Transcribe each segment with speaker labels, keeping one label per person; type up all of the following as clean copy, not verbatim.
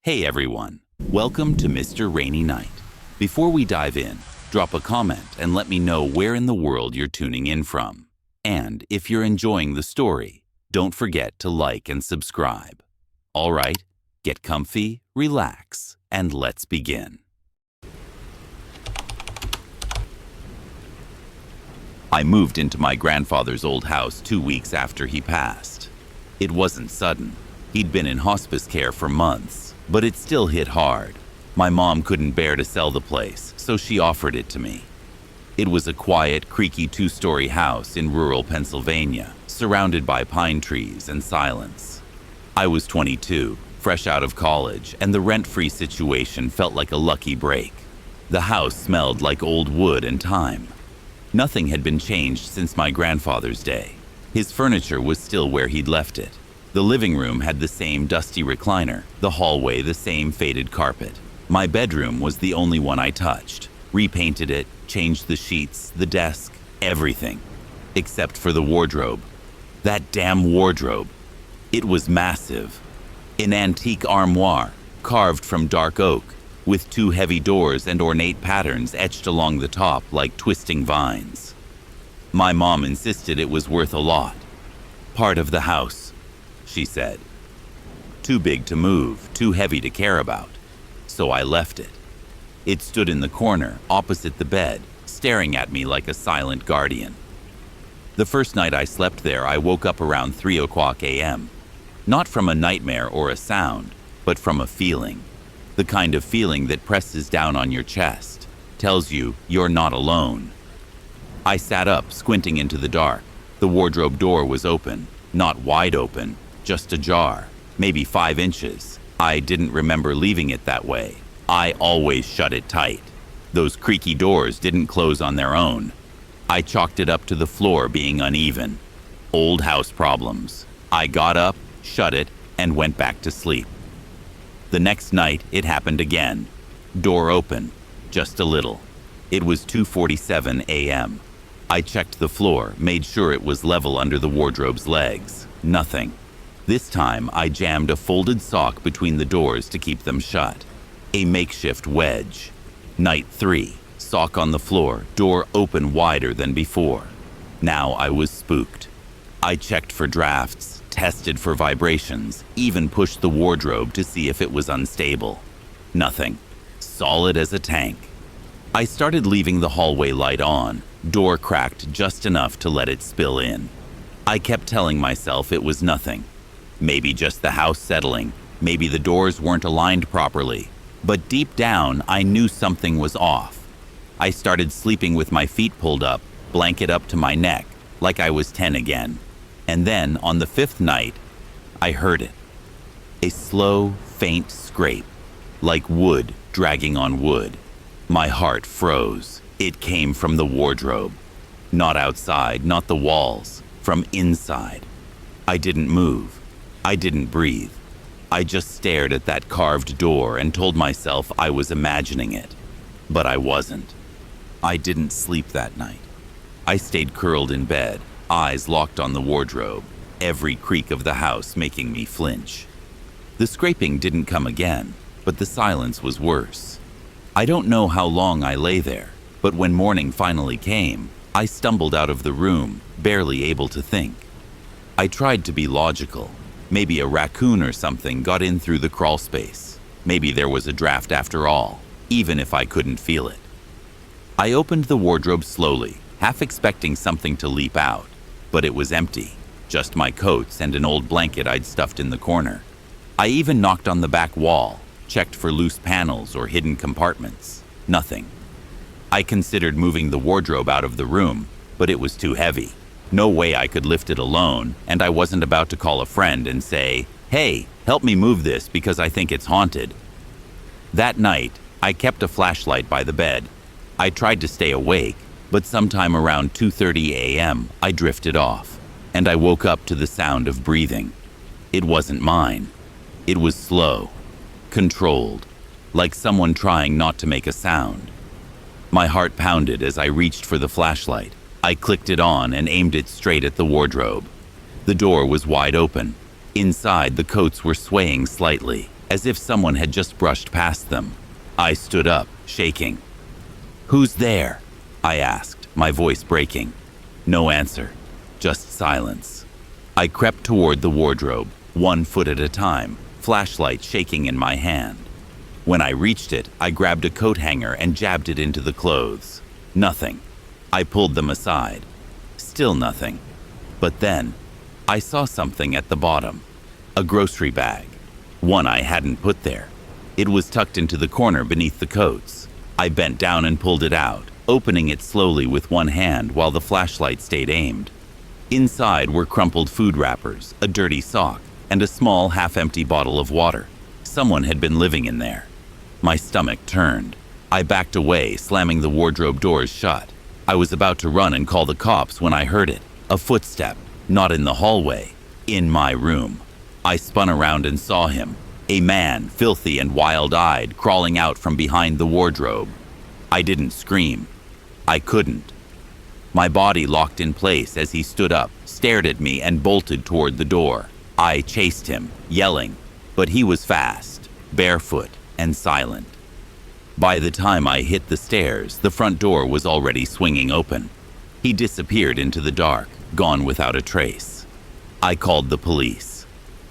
Speaker 1: Hey everyone, welcome to Mr. Rainy Night. Before we dive in, drop a comment and let me know where in the world you're tuning in from. And if you're enjoying the story, don't forget to like and subscribe. All right, get comfy, relax, and let's begin. I moved into my grandfather's old house 2 weeks after he passed. It wasn't sudden. He'd been in hospice care for months, but it still hit hard. My mom couldn't bear to sell the place, so she offered it to me. It was a quiet, creaky 2-story house in rural Pennsylvania, surrounded by pine trees and silence. I was 22, fresh out of college, and the rent-free situation felt like a lucky break. The house smelled like old wood and time. Nothing had been changed since my grandfather's day. His furniture was still where he'd left it. The living room had the same dusty recliner, the hallway the same faded carpet. My bedroom was the only one I touched. Repainted it, changed the sheets, the desk, everything. Except for the wardrobe. That damn wardrobe. It was massive. An antique armoire, carved from dark oak, with 2 heavy doors and ornate patterns etched along the top like twisting vines. My mom insisted it was worth a lot. Part of the house, she said. Too big to move, too heavy to care about. So I left it. It stood in the corner, opposite the bed, staring at me like a silent guardian. The first night I slept there, I woke up around 3 o'clock a.m. Not from a nightmare or a sound, but from a feeling. The kind of feeling that presses down on your chest, tells you you're not alone. I sat up, squinting into the dark. The wardrobe door was open, not wide open, just ajar, maybe 5 inches. I didn't remember leaving it that way. I always shut it tight. Those creaky doors didn't close on their own. I chalked it up to the floor being uneven. Old house problems. I got up, shut it, and went back to sleep. The next night, it happened again. Door open, just a little. It was 2:47 a.m. I checked the floor, made sure it was level under the wardrobe's legs. Nothing. This time, I jammed a folded sock between the doors to keep them shut. A makeshift wedge. Night 3, sock on the floor, door open wider than before. Now I was spooked. I checked for drafts, tested for vibrations, even pushed the wardrobe to see if it was unstable. Nothing. Solid as a tank. I started leaving the hallway light on, door cracked just enough to let it spill in. I kept telling myself it was nothing. Maybe just the house settling, maybe the doors weren't aligned properly. But deep down, I knew something was off. I started sleeping with my feet pulled up, blanket up to my neck, like I was 10 again. And then, on the 5th night, I heard it. A slow, faint scrape, like wood dragging on wood. My heart froze. It came from the wardrobe. Not outside, not the walls, from inside. I didn't move. I didn't breathe. I just stared at that carved door and told myself I was imagining it. But I wasn't. I didn't sleep that night. I stayed curled in bed, eyes locked on the wardrobe, every creak of the house making me flinch. The scraping didn't come again, but the silence was worse. I don't know how long I lay there, but when morning finally came, I stumbled out of the room, barely able to think. I tried to be logical. Maybe a raccoon or something got in through the crawl space. Maybe there was a draft after all, even if I couldn't feel it. I opened the wardrobe slowly, half expecting something to leap out. But it was empty, just my coats and an old blanket I'd stuffed in the corner. I even knocked on the back wall, checked for loose panels or hidden compartments. Nothing. I considered moving the wardrobe out of the room, but it was too heavy. No way I could lift it alone, and I wasn't about to call a friend and say, "Hey, help me move this because I think it's haunted." That night, I kept a flashlight by the bed. I tried to stay awake, but sometime around 2:30 a.m., I drifted off, and I woke up to the sound of breathing. It wasn't mine. It was slow, controlled, like someone trying not to make a sound. My heart pounded as I reached for the flashlight. I clicked it on and aimed it straight at the wardrobe. The door was wide open. Inside, the coats were swaying slightly, as if someone had just brushed past them. I stood up, shaking. "Who's there?" I asked, my voice breaking. No answer, just silence. I crept toward the wardrobe, 1 foot at a time, flashlight shaking in my hand. When I reached it, I grabbed a coat hanger and jabbed it into the clothes. Nothing. I pulled them aside. Still nothing. But then, I saw something at the bottom. A grocery bag. One I hadn't put there. It was tucked into the corner beneath the coats. I bent down and pulled it out, opening it slowly with one hand while the flashlight stayed aimed. Inside were crumpled food wrappers, a dirty sock, and a small half-empty bottle of water. Someone had been living in there. My stomach turned. I backed away, slamming the wardrobe doors shut. I was about to run and call the cops when I heard it. A footstep, not in the hallway, in my room. I spun around and saw him, a man, filthy and wild-eyed, crawling out from behind the wardrobe. I didn't scream. I couldn't. My body locked in place as he stood up, stared at me, and bolted toward the door. I chased him, yelling, but he was fast, barefoot, and silent. By the time I hit the stairs, the front door was already swinging open. He disappeared into the dark, gone without a trace. I called the police.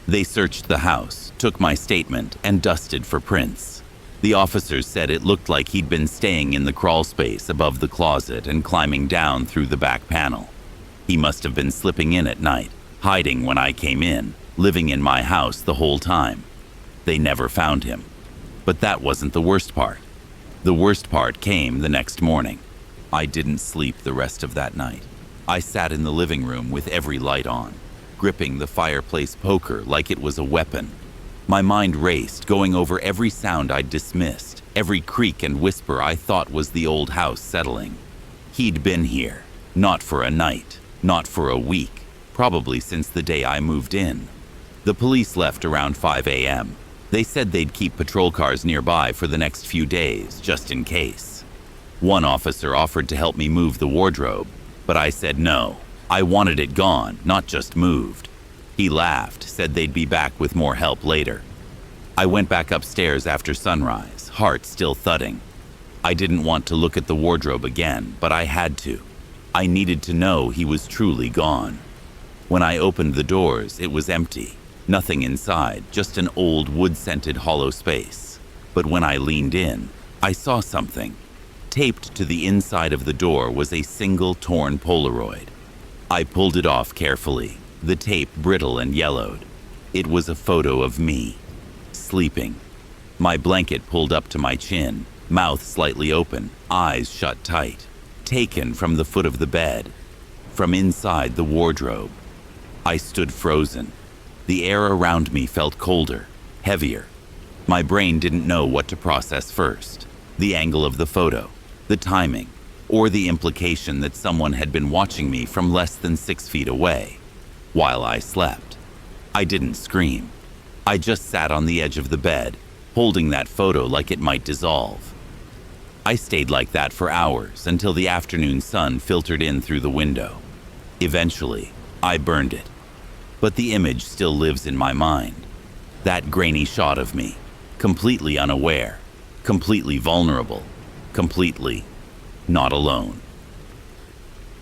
Speaker 1: They searched the house, took my statement, and dusted for prints. The officers said it looked like he'd been staying in the crawl space above the closet and climbing down through the back panel. He must have been slipping in at night, hiding when I came in, living in my house the whole time. They never found him. But that wasn't the worst part. The worst part came the next morning. I didn't sleep the rest of that night. I sat in the living room with every light on, gripping the fireplace poker like it was a weapon. My mind raced, going over every sound I'd dismissed, every creak and whisper I thought was the old house settling. He'd been here, not for a night, not for a week, probably since the day I moved in. The police left around 5 a.m. They said they'd keep patrol cars nearby for the next few days, just in case. One officer offered to help me move the wardrobe, but I said no. I wanted it gone, not just moved. He laughed, said they'd be back with more help later. I went back upstairs after sunrise, heart still thudding. I didn't want to look at the wardrobe again, but I had to. I needed to know he was truly gone. When I opened the doors, it was empty. Nothing inside, just an old wood-scented hollow space. But when I leaned in, I saw something. Taped to the inside of the door was a single torn Polaroid. I pulled it off carefully, the tape brittle and yellowed. It was a photo of me, sleeping. My blanket pulled up to my chin, mouth slightly open, eyes shut tight. Taken from the foot of the bed, from inside the wardrobe. I stood frozen. The air around me felt colder, heavier. My brain didn't know what to process first. The angle of the photo, the timing, or the implication that someone had been watching me from less than 6 feet away while I slept. I didn't scream. I just sat on the edge of the bed, holding that photo like it might dissolve. I stayed like that for hours until the afternoon sun filtered in through the window. Eventually, I burned it. But the image still lives in my mind. That grainy shot of me, completely unaware, completely vulnerable, completely not alone.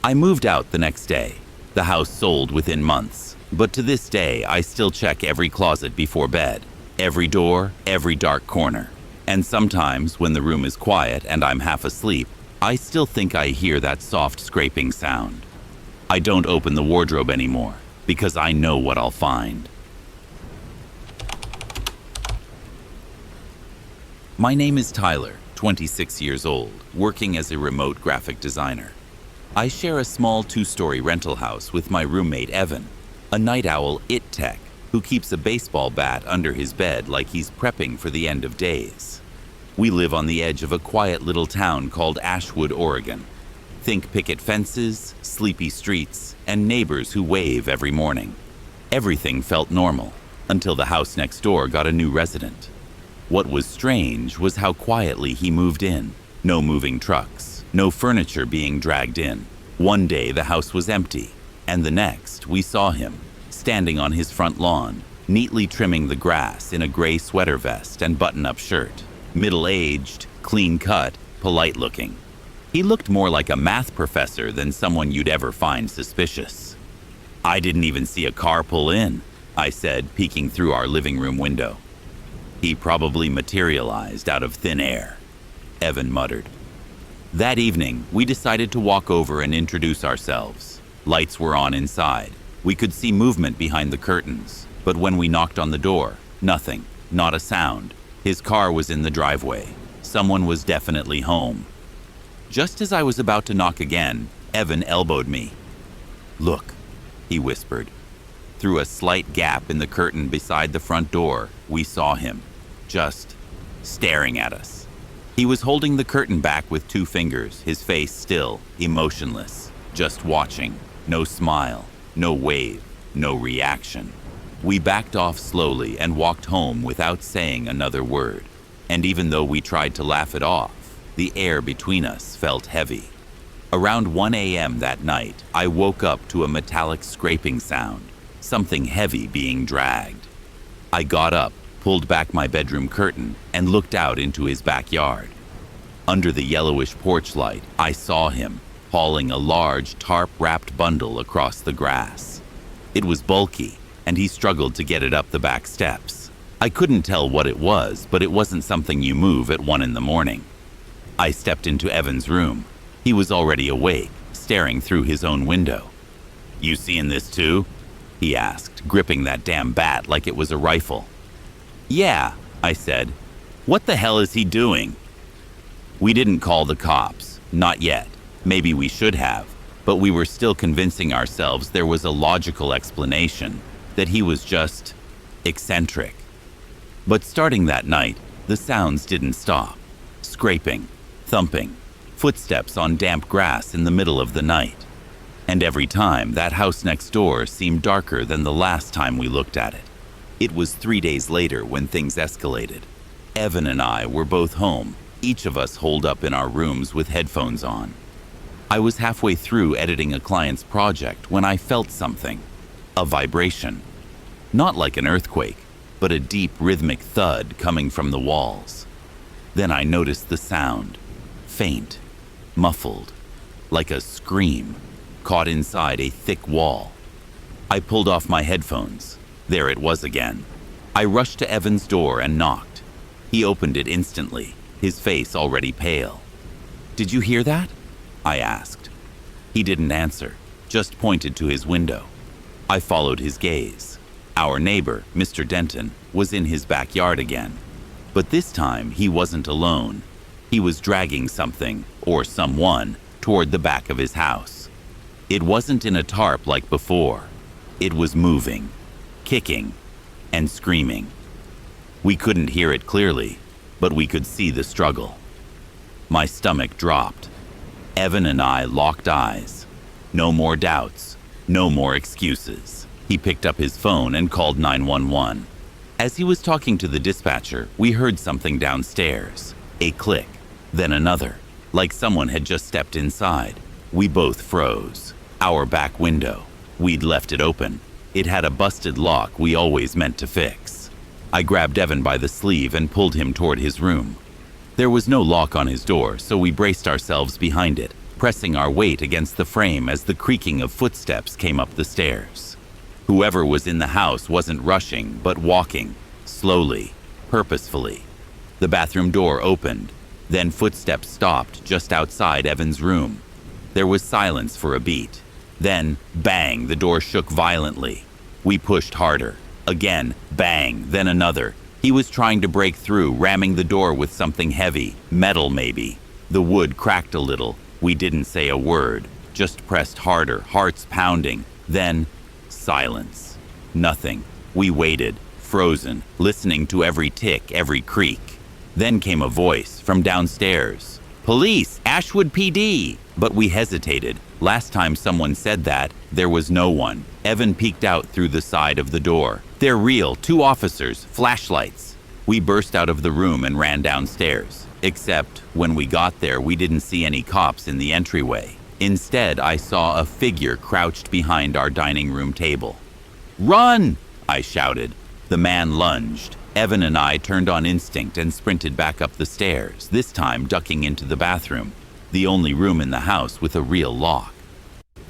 Speaker 1: I moved out the next day. The house sold within months, but to this day I still check every closet before bed, every door, every dark corner. And sometimes when the room is quiet and I'm half asleep, I still think I hear that soft scraping sound. I don't open the wardrobe anymore, because I know what I'll find. My name is Tyler, 26 years old, working as a remote graphic designer. I share a small 2-story rental house with my roommate Evan, a night owl it-tech who keeps a baseball bat under his bed like he's prepping for the end of days. We live on the edge of a quiet little town called Ashwood, Oregon. Think picket fences, sleepy streets, and neighbors who wave every morning. Everything felt normal until the house next door got a new resident. What was strange was how quietly he moved in. No moving trucks, no furniture being dragged in. One day the house was empty, and the next we saw him, standing on his front lawn, neatly trimming the grass in a gray sweater vest and button-up shirt. Middle-aged, clean-cut, polite-looking. He looked more like a math professor than someone you'd ever find suspicious. "I didn't even see a car pull in," I said, peeking through our living room window. "He probably materialized out of thin air," Evan muttered. That evening, we decided to walk over and introduce ourselves. Lights were on inside. We could see movement behind the curtains, but when we knocked on the door, nothing, not a sound. His car was in the driveway. Someone was definitely home. Just as I was about to knock again, Evan elbowed me. "Look," he whispered. Through a slight gap in the curtain beside the front door, we saw him, just staring at us. He was holding the curtain back with 2 fingers, his face still, emotionless, just watching. No smile, no wave, no reaction. We backed off slowly and walked home without saying another word. And even though we tried to laugh it off, the air between us felt heavy. Around 1 a.m. that night, I woke up to a metallic scraping sound, something heavy being dragged. I got up, pulled back my bedroom curtain, and looked out into his backyard. Under the yellowish porch light, I saw him hauling a large tarp-wrapped bundle across the grass. It was bulky, and he struggled to get it up the back steps. I couldn't tell what it was, but it wasn't something you move at 1 in the morning. I stepped into Evan's room. He was already awake, staring through his own window. "You seeing this too?" he asked, gripping that damn bat like it was a rifle. "Yeah," I said. "What the hell is he doing?" We didn't call the cops, not yet. Maybe we should have, but we were still convincing ourselves there was a logical explanation, that he was just eccentric. But starting that night, the sounds didn't stop. Scraping, thumping, footsteps on damp grass in the middle of the night. And every time, that house next door seemed darker than the last time we looked at it. It was 3 days later when things escalated. Evan and I were both home, each of us holed up in our rooms with headphones on. I was halfway through editing a client's project when I felt something. A vibration. Not like an earthquake, but a deep rhythmic thud coming from the walls. Then I noticed the sound. Faint, muffled, like a scream, caught inside a thick wall. I pulled off my headphones. There it was again. I rushed to Evan's door and knocked. He opened it instantly, his face already pale. "Did you hear that?" I asked. He didn't answer, just pointed to his window. I followed his gaze. Our neighbor, Mr. Denton, was in his backyard again. But this time, he wasn't alone. He was dragging something, or someone, toward the back of his house. It wasn't in a tarp like before. It was moving, kicking, and screaming. We couldn't hear it clearly, but we could see the struggle. My stomach dropped. Evan and I locked eyes. No more doubts, no more excuses. He picked up his phone and called 911. As he was talking to the dispatcher, we heard something downstairs. A click, then another, like someone had just stepped inside. We both froze. Our back window. We'd left it open. It had a busted lock we always meant to fix. I grabbed Evan by the sleeve and pulled him toward his room. There was no lock on his door, so we braced ourselves behind it, pressing our weight against the frame as the creaking of footsteps came up the stairs. Whoever was in the house wasn't rushing, but walking, slowly, purposefully. The bathroom door opened, then footsteps stopped just outside Evan's room. There was silence for a beat. Then, bang, the door shook violently. We pushed harder. Again, bang, then another. He was trying to break through, ramming the door with something heavy, metal maybe. The wood cracked a little. We didn't say a word, just pressed harder, hearts pounding. Then, silence. Nothing. We waited, frozen, listening to every tick, every creak. Then came a voice from downstairs. "Police, Ashwood PD!" But we hesitated. Last time someone said that, there was no one. Evan peeked out through the side of the door. "They're real, 2 officers, flashlights." We burst out of the room and ran downstairs. Except, when we got there, we didn't see any cops in the entryway. Instead, I saw a figure crouched behind our dining room table. "Run!" I shouted. The man lunged. Evan and I turned on instinct and sprinted back up the stairs, this time ducking into the bathroom, the only room in the house with a real lock.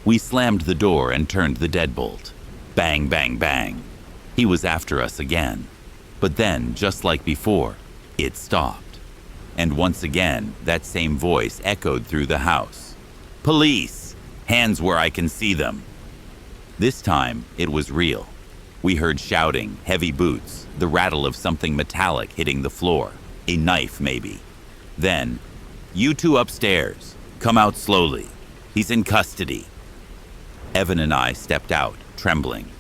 Speaker 1: We slammed the door and turned the deadbolt. Bang, bang, bang. He was after us again. But then, just like before, it stopped. And once again, that same voice echoed through the house. Police! Hands where I can see them. This time, it was real. We heard shouting, heavy boots, the rattle of something metallic hitting the floor. A knife, maybe. Then, you two upstairs. Come out slowly. He's in custody. Evan and I stepped out, trembling.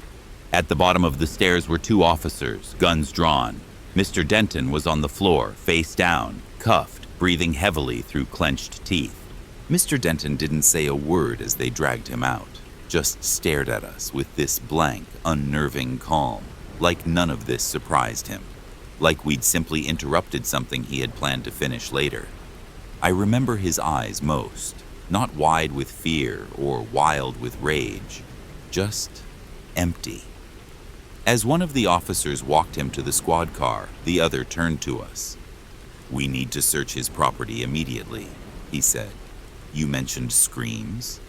Speaker 1: At the bottom of the stairs were two officers, guns drawn. Mr. Denton was on the floor, face down, cuffed, breathing heavily through clenched teeth. Mr. Denton didn't say a word as they dragged him out, just stared at us with this blank, unnerving calm, like none of this surprised him, like we'd simply interrupted something he had planned to finish later. I remember his eyes most, not wide with fear or wild with rage, just empty. As one of the officers walked him to the squad car, the other turned to us. "We need to search his property immediately," he said. "You mentioned screams?"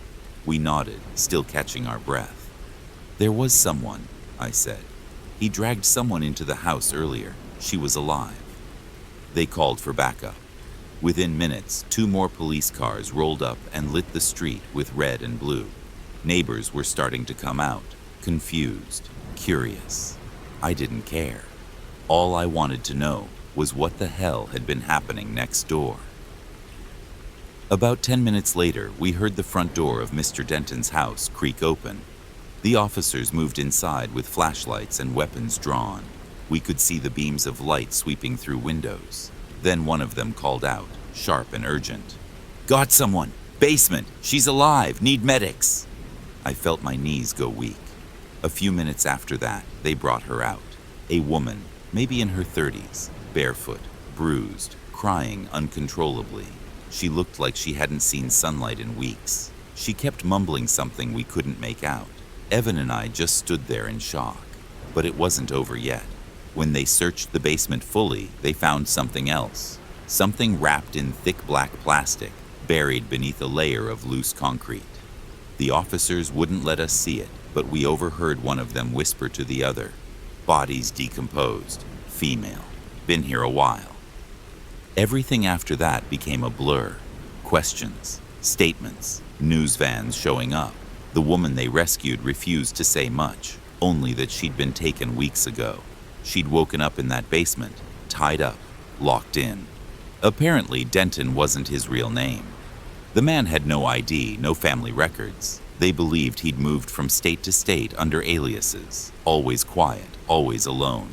Speaker 1: We nodded, still catching our breath. "There was someone," I said. "He dragged someone into the house earlier. She was alive." They called for backup. Within minutes, 2 more police cars rolled up and lit the street with red and blue. Neighbors were starting to come out, confused, curious. I didn't care. All I wanted to know was what the hell had been happening next door. About 10 minutes later, we heard the front door of Mr. Denton's house creak open. The officers moved inside with flashlights and weapons drawn. We could see the beams of light sweeping through windows. Then one of them called out, sharp and urgent. "Got someone! Basement! She's alive! Need medics!" I felt my knees go weak. A few minutes after that, they brought her out. A woman, maybe in her 30s, barefoot, bruised, crying uncontrollably. She looked like she hadn't seen sunlight in weeks. She kept mumbling something we couldn't make out. Evan and I just stood there in shock. But it wasn't over yet. When they searched the basement fully, they found something else. Something wrapped in thick black plastic, buried beneath a layer of loose concrete. The officers wouldn't let us see it, but we overheard one of them whisper to the other, "Body's decomposed, female, been here a while." Everything after that became a blur. Questions, statements, news vans showing up. The woman they rescued refused to say much, only that she'd been taken weeks ago. She'd woken up in that basement, tied up, locked in. Apparently, Denton wasn't his real name. The man had no ID, no family records. They believed he'd moved from state to state under aliases, always quiet, always alone.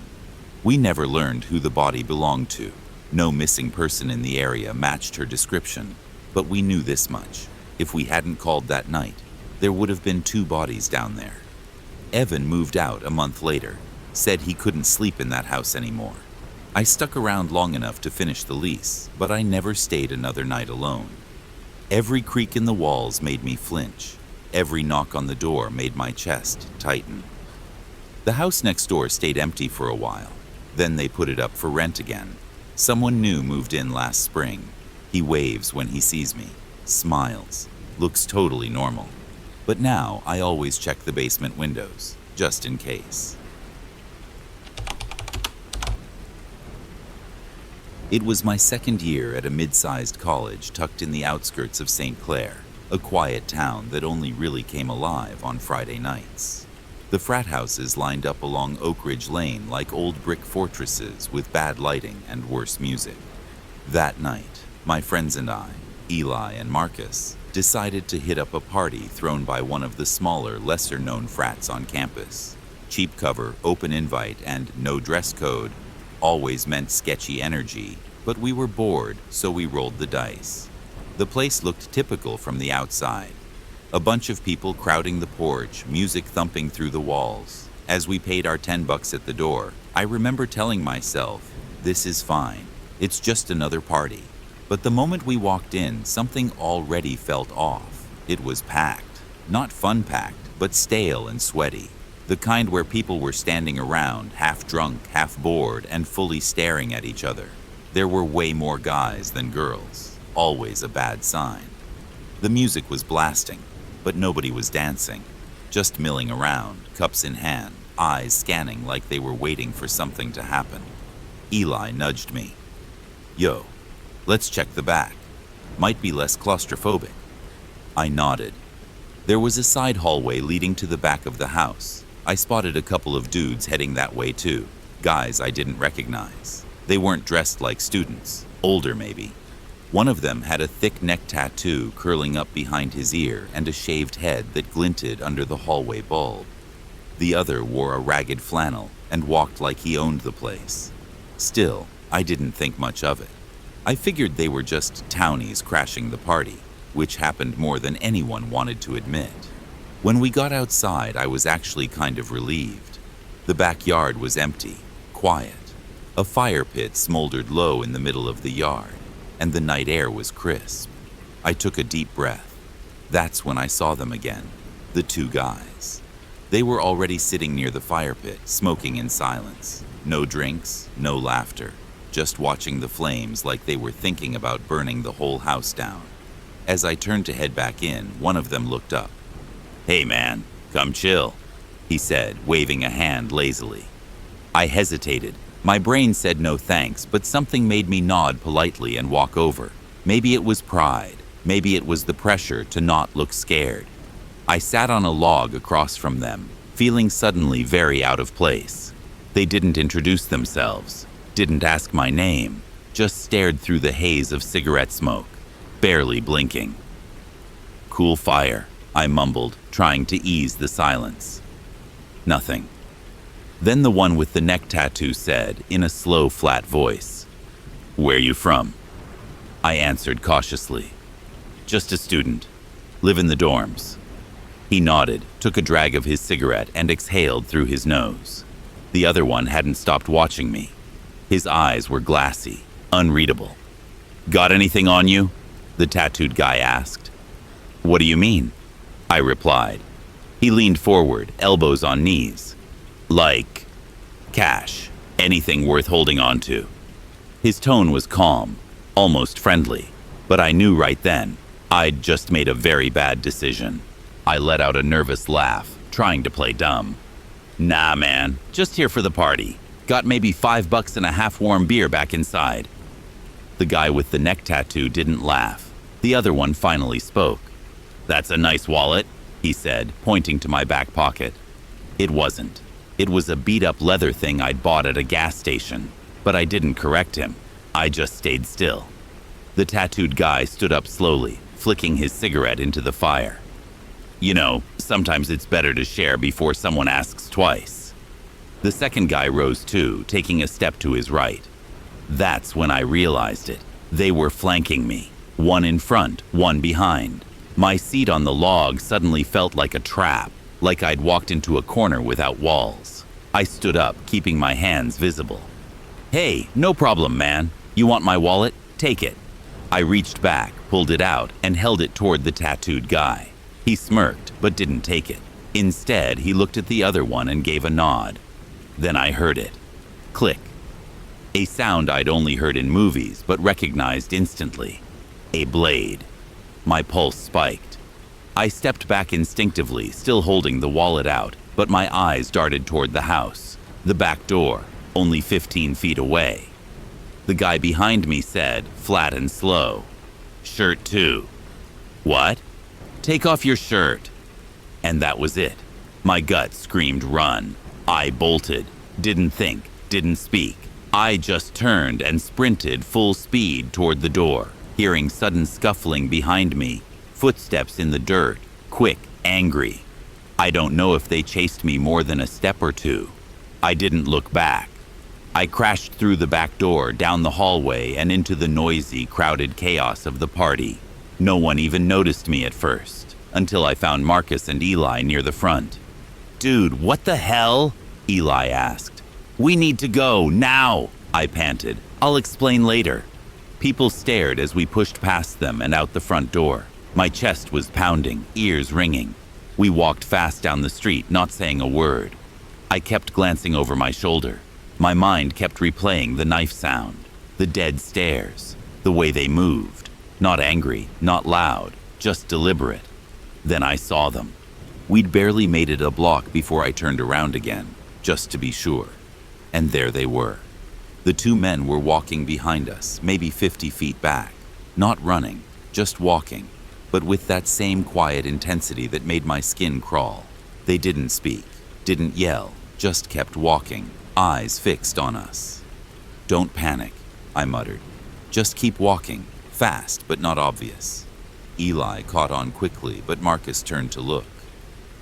Speaker 1: We never learned who the body belonged to. No missing person in the area matched her description, but we knew this much. If we hadn't called that night, there would have been 2 bodies down there. Evan moved out a month later, said he couldn't sleep in that house anymore. I stuck around long enough to finish the lease, but I never stayed another night alone. Every creak in the walls made me flinch. Every knock on the door made my chest tighten. The house next door stayed empty for a while. Then they put it up for rent again. Someone new moved in last spring. He waves when he sees me, smiles, looks totally normal. But now I always check the basement windows, just in case. It was my second year at a mid-sized college tucked in the outskirts of St. Clair, a quiet town that only really came alive on Friday nights. The frat houses lined up along Oak Ridge Lane like old brick fortresses with bad lighting and worse music. That night, my friends and I, Eli and Marcus, decided to hit up a party thrown by one of the smaller, lesser-known frats on campus. Cheap cover, open invite, and no dress code always meant sketchy energy, but we were bored, so we rolled the dice. The place looked typical from the outside. A bunch of people crowding the porch, music thumping through the walls. As we paid our $10 at the door, I remember telling myself, this is fine, it's just another party. But the moment we walked in, something already felt off. It was packed. Not fun-packed, but stale and sweaty. The kind where people were standing around, half drunk, half bored, and fully staring at each other. There were way more guys than girls, always a bad sign. The music was blasting, but nobody was dancing, just milling around, cups in hand, eyes scanning like they were waiting for something to happen. Eli nudged me. "Yo, let's check the back. Might be less claustrophobic." I nodded. There was a side hallway leading to the back of the house. I spotted a couple of dudes heading that way too, guys I didn't recognize. They weren't dressed like students, older maybe. One of them had a thick neck tattoo curling up behind his ear and a shaved head that glinted under the hallway bulb. The other wore a ragged flannel and walked like he owned the place. Still, I didn't think much of it. I figured they were just townies crashing the party, which happened more than anyone wanted to admit. When we got outside, I was actually kind of relieved. The backyard was empty, quiet. A fire pit smoldered low in the middle of the yard, and the night air was crisp. I took a deep breath. That's when I saw them again, the two guys. They were already sitting near the fire pit, smoking in silence. No drinks, no laughter, just watching the flames like they were thinking about burning the whole house down. As I turned to head back in, one of them looked up. "Hey man, come chill," he said, waving a hand lazily. I hesitated. My brain said no thanks, but something made me nod politely and walk over. Maybe it was pride. Maybe it was the pressure to not look scared. I sat on a log across from them, feeling suddenly very out of place. They didn't introduce themselves, didn't ask my name, just stared through the haze of cigarette smoke, barely blinking. "Cool fire," I mumbled, trying to ease the silence. Nothing. Then the one with the neck tattoo said, in a slow, flat voice, "Where you from?" I answered cautiously. "Just a student. Live in the dorms." He nodded, took a drag of his cigarette, and exhaled through his nose. The other one hadn't stopped watching me. His eyes were glassy, unreadable. "Got anything on you?" the tattooed guy asked. "What do you mean?" I replied. He leaned forward, elbows on knees. "Like cash, anything worth holding on to." His tone was calm, almost friendly, but I knew right then I'd just made a very bad decision. I let out a nervous laugh, trying to play dumb. "Nah, man, just here for the party. Got maybe $5 and a half-warm beer back inside." The guy with the neck tattoo didn't laugh. The other one finally spoke. "That's a nice wallet," he said, pointing to my back pocket. It wasn't. It was a beat-up leather thing I'd bought at a gas station, but I didn't correct him. I just stayed still. The tattooed guy stood up slowly, flicking his cigarette into the fire. "You know, sometimes it's better to share before someone asks twice." The second guy rose too, taking a step to his right. That's when I realized it. They were flanking me, one in front, one behind. My seat on the log suddenly felt like a trap, like I'd walked into a corner without walls. I stood up, keeping my hands visible. "Hey, no problem, man. You want my wallet? Take it." I reached back, pulled it out, and held it toward the tattooed guy. He smirked, but didn't take it. Instead, he looked at the other one and gave a nod. Then I heard it. Click. A sound I'd only heard in movies, but recognized instantly. A blade. My pulse spiked. I stepped back instinctively, still holding the wallet out, but my eyes darted toward the house, the back door, only 15 feet away. The guy behind me said, flat and slow, "Shirt too." "What?" "Take off your shirt." And that was it. My gut screamed run. I bolted. Didn't think, didn't speak. I just turned and sprinted full speed toward the door, hearing sudden scuffling behind me, footsteps in the dirt, quick, angry. I don't know if they chased me more than a step or two. I didn't look back. I crashed through the back door, down the hallway, and into the noisy, crowded chaos of the party. No one even noticed me at first, until I found Marcus and Eli near the front. "Dude, what the hell?" Eli asked. "We need to go, now," I panted. "I'll explain later." People stared as we pushed past them and out the front door. My chest was pounding, ears ringing. We walked fast down the street, not saying a word. I kept glancing over my shoulder. My mind kept replaying the knife sound, the dead stares, the way they moved. Not angry, not loud, just deliberate. Then I saw them. We'd barely made it a block before I turned around again, just to be sure. And there they were. The two men were walking behind us, maybe 50 feet back. Not running, just walking, but with that same quiet intensity that made my skin crawl. They didn't speak, didn't yell, just kept walking, eyes fixed on us. "Don't panic," I muttered. "Just keep walking, fast but not obvious." Eli caught on quickly, but Marcus turned to look.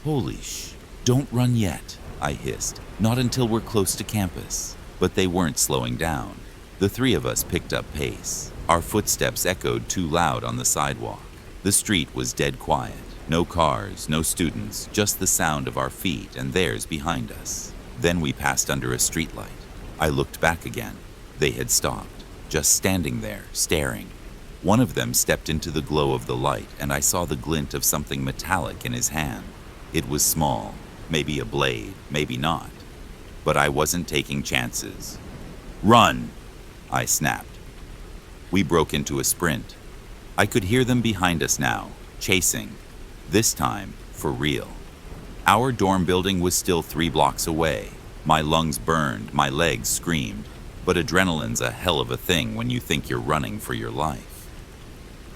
Speaker 1: "Holy sh! Don't run yet," I hissed. "Not until we're close to campus." But they weren't slowing down. The three of us picked up pace. Our footsteps echoed too loud on the sidewalk. The street was dead quiet. No cars, no students, just the sound of our feet and theirs behind us. Then we passed under a streetlight. I looked back again. They had stopped, just standing there, staring. One of them stepped into the glow of the light, and I saw the glint of something metallic in his hand. It was small, maybe a blade, maybe not. But I wasn't taking chances. "Run!" I snapped. We broke into a sprint. I could hear them behind us now, chasing. This time, for real. Our dorm building was still 3 blocks away. My lungs burned, my legs screamed. But adrenaline's a hell of a thing when you think you're running for your life.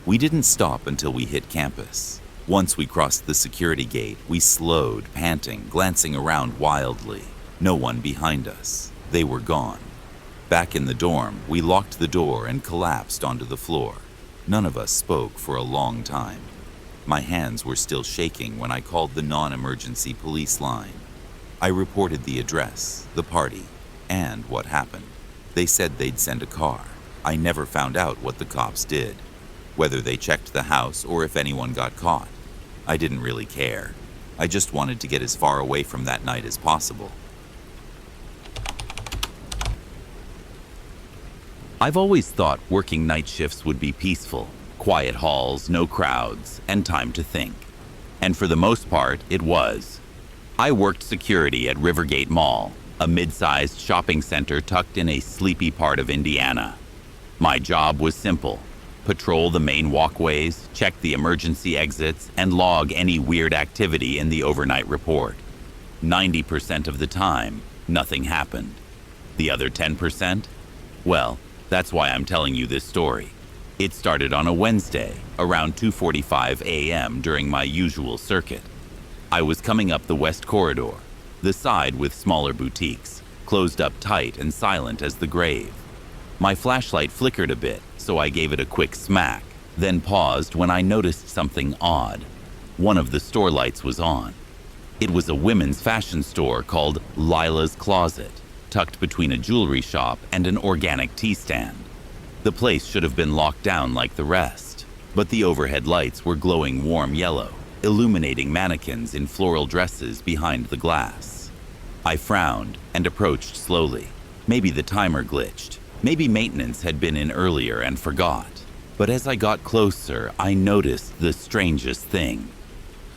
Speaker 1: We didn't stop until we hit campus. Once we crossed the security gate, we slowed, panting, glancing around wildly. No one behind us. They were gone. Back in the dorm, we locked the door and collapsed onto the floor. None of us spoke for a long time. My hands were still shaking when I called the non-emergency police line. I reported the address, the party, and what happened. They said they'd send a car. I never found out what the cops did, whether they checked the house or if anyone got caught. I didn't really care. I just wanted to get as far away from that night as possible. I've always thought working night shifts would be peaceful. Quiet halls, no crowds, and time to think. And for the most part, it was. I worked security at Rivergate Mall, a mid-sized shopping center tucked in a sleepy part of Indiana. My job was simple. Patrol the main walkways, check the emergency exits, and log any weird activity in the overnight report. 90% of the time, nothing happened. The other 10%? Well, that's why I'm telling you this story. It started on a Wednesday, around 2:45 a.m. during my usual circuit. I was coming up the West Corridor, the side with smaller boutiques, closed up tight and silent as the grave. My flashlight flickered a bit, so I gave it a quick smack, then paused when I noticed something odd. One of the store lights was on. It was a women's fashion store called Lila's Closet, tucked between a jewelry shop and an organic tea stand. The place should have been locked down like the rest, but the overhead lights were glowing warm yellow, illuminating mannequins in floral dresses behind the glass. I frowned and approached slowly. Maybe the timer glitched. Maybe maintenance had been in earlier and forgot. But as I got closer, I noticed the strangest thing.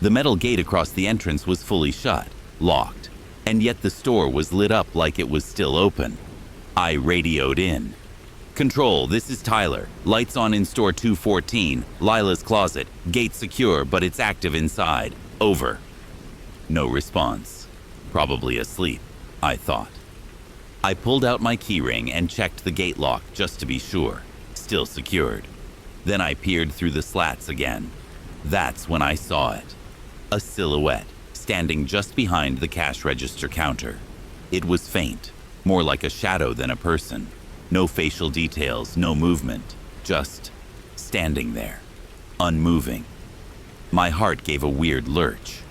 Speaker 1: The metal gate across the entrance was fully shut, locked, and yet the store was lit up like it was still open. I radioed in. "Control, this is Tyler. Lights on in store 214, Lila's Closet. Gate secure, but it's active inside. Over." No response. Probably asleep, I thought. I pulled out my keyring and checked the gate lock just to be sure. Still secured. Then I peered through the slats again. That's when I saw it. A silhouette, standing just behind the cash register counter. It was faint, more like a shadow than a person. No facial details, no movement, just standing there, unmoving. My heart gave a weird lurch.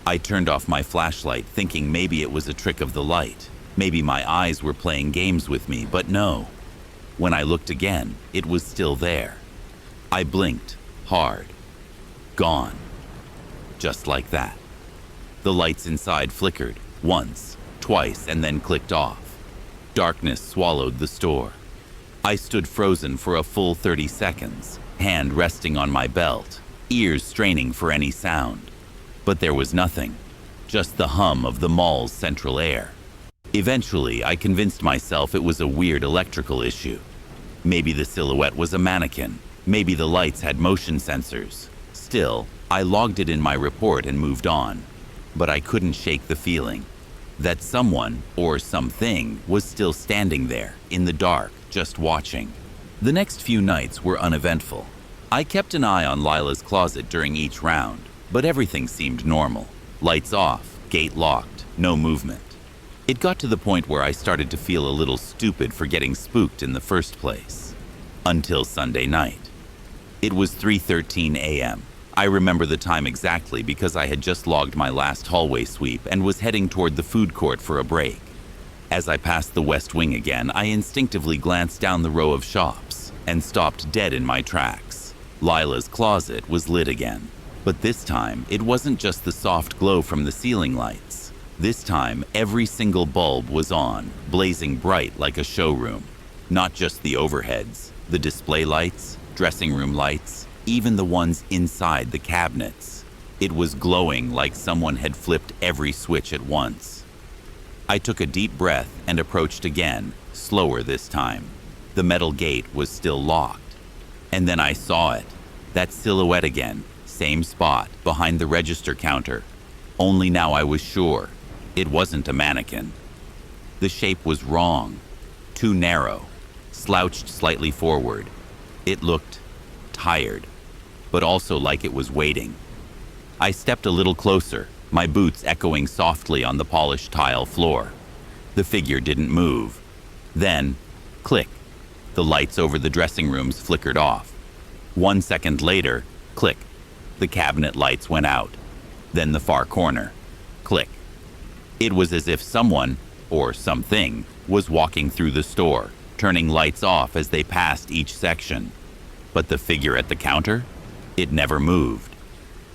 Speaker 1: I turned off my flashlight, thinking maybe it was a trick of the light. Maybe my eyes were playing games with me, but no. When I looked again, it was still there. I blinked, hard. Gone. Just like that. The lights inside flickered, once, twice, and then clicked off. Darkness swallowed the store. I stood frozen for a full 30 seconds, hand resting on my belt, ears straining for any sound. But there was nothing, just the hum of the mall's central air. Eventually, I convinced myself it was a weird electrical issue. Maybe the silhouette was a mannequin. Maybe the lights had motion sensors. Still, I logged it in my report and moved on. But I couldn't shake the feeling that someone or something was still standing there in the dark, just watching. The next few nights were uneventful. I kept an eye on Lila's closet during each round, but everything seemed normal. Lights off, gate locked, no movement. It got to the point where I started to feel a little stupid for getting spooked in the first place. Until Sunday night. It was 3:13 a.m. I remember the time exactly because I had just logged my last hallway sweep and was heading toward the food court for a break. As I passed the West Wing again, I instinctively glanced down the row of shops and stopped dead in my tracks. Lila's closet was lit again, but this time it wasn't just the soft glow from the ceiling lights. This time, every single bulb was on, blazing bright like a showroom. Not just the overheads, the display lights, dressing room lights, even the ones inside the cabinets. It was glowing like someone had flipped every switch at once. I took a deep breath and approached again, slower this time. The metal gate was still locked. And then I saw it, that silhouette again, same spot, behind the register counter. Only now I was sure, it wasn't a mannequin. The shape was wrong, too narrow, slouched slightly forward. It looked tired, but also like it was waiting. I stepped a little closer, my boots echoing softly on the polished tile floor. The figure didn't move. Then, click, the lights over the dressing rooms flickered off. 1 second later, click, the cabinet lights went out. Then the far corner, click. It was as if someone, or something, was walking through the store, turning lights off as they passed each section. But the figure at the counter? It never moved.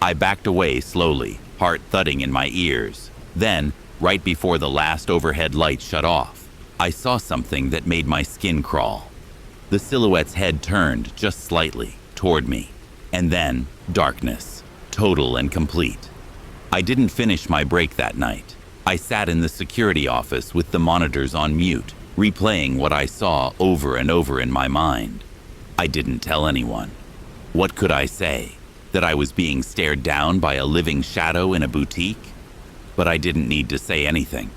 Speaker 1: I backed away slowly, heart thudding in my ears. Then, right before the last overhead light shut off, I saw something that made my skin crawl. The silhouette's head turned just slightly toward me, and then darkness, total and complete. I didn't finish my break that night. I sat in the security office with the monitors on mute, replaying what I saw over and over in my mind. I didn't tell anyone. What could I say? That I was being stared down by a living shadow in a boutique? But I didn't need to say anything,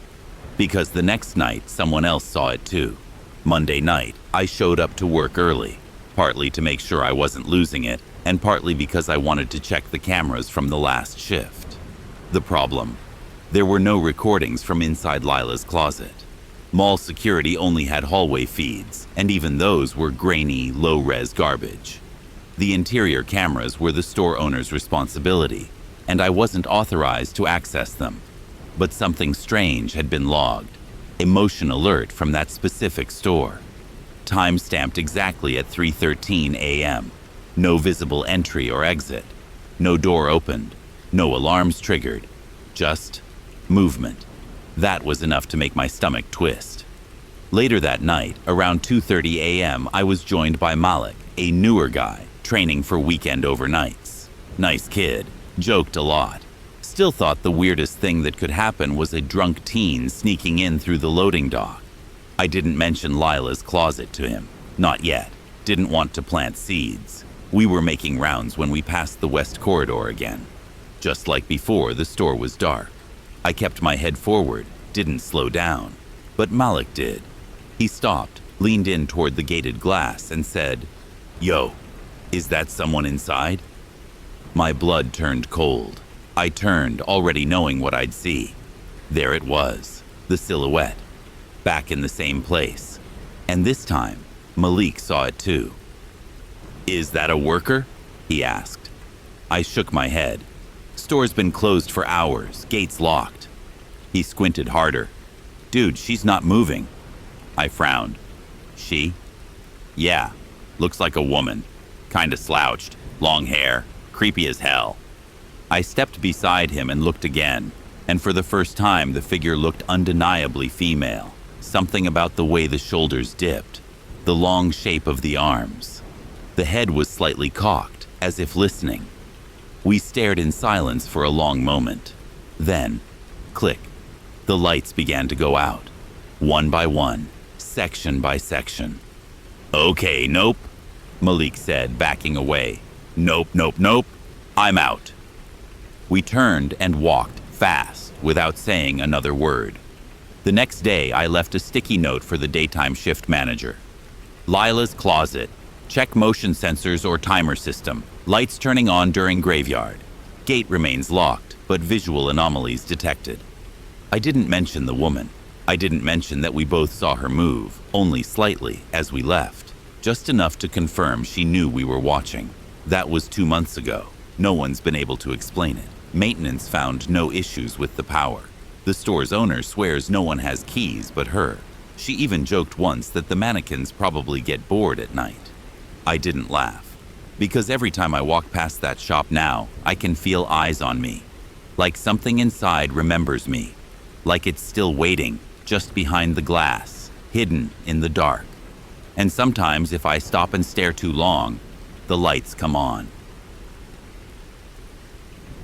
Speaker 1: because the next night someone else saw it too. Monday night, I showed up to work early, partly to make sure I wasn't losing it, and partly because I wanted to check the cameras from the last shift. The problem? There were no recordings from inside Lila's closet. Mall security only had hallway feeds, and even those were grainy, low-res garbage. The interior cameras were the store owner's responsibility, and I wasn't authorized to access them. But something strange had been logged, a motion alert from that specific store. Time-stamped exactly at 3:13 a.m. No visible entry or exit. No door opened. No alarms triggered. Just movement. That was enough to make my stomach twist. Later that night, around 2:30 a.m., I was joined by Malik, a newer guy, training for weekend overnights. Nice kid, joked a lot. Still thought the weirdest thing that could happen was a drunk teen sneaking in through the loading dock. I didn't mention Lila's closet to him. Not yet. Didn't want to plant seeds. We were making rounds when we passed the west corridor again. Just like before, the store was dark. I kept my head forward, didn't slow down. But Malik did. He stopped, leaned in toward the gated glass, and said, "Yo, is that someone inside?" My blood turned cold. I turned, already knowing what I'd see. There it was, the silhouette, back in the same place. And this time, Malik saw it too. "Is that a worker?" he asked. I shook my head. Store's been closed for hours, gates locked. He squinted harder. "Dude, she's not moving." I frowned. "She?" "Yeah, looks like a woman. Kinda slouched, long hair, creepy as hell." I stepped beside him and looked again, and for the first time the figure looked undeniably female. Something about the way the shoulders dipped, the long shape of the arms. The head was slightly cocked, as if listening. We stared in silence for a long moment. Then, click, the lights began to go out, one by one, section by section. Okay, nope, Malik said, backing away. Nope, nope, nope, I'm out. We turned and walked fast without saying another word. The next day, I left a sticky note for the daytime shift manager. Lila's closet. Check motion sensors or timer system. Lights turning on during graveyard. Gate remains locked, but visual anomalies detected. I didn't mention the woman. I didn't mention that we both saw her move, only slightly, as we left. Just enough to confirm she knew we were watching. That was 2 months ago. No one's been able to explain it. Maintenance found no issues with the power. The store's owner swears no one has keys but her. She even joked once that the mannequins probably get bored at night. I didn't laugh, because every time I walk past that shop now, I can feel eyes on me. Like something inside remembers me. Like it's still waiting, just behind the glass, hidden in the dark. And sometimes if I stop and stare too long, the lights come on.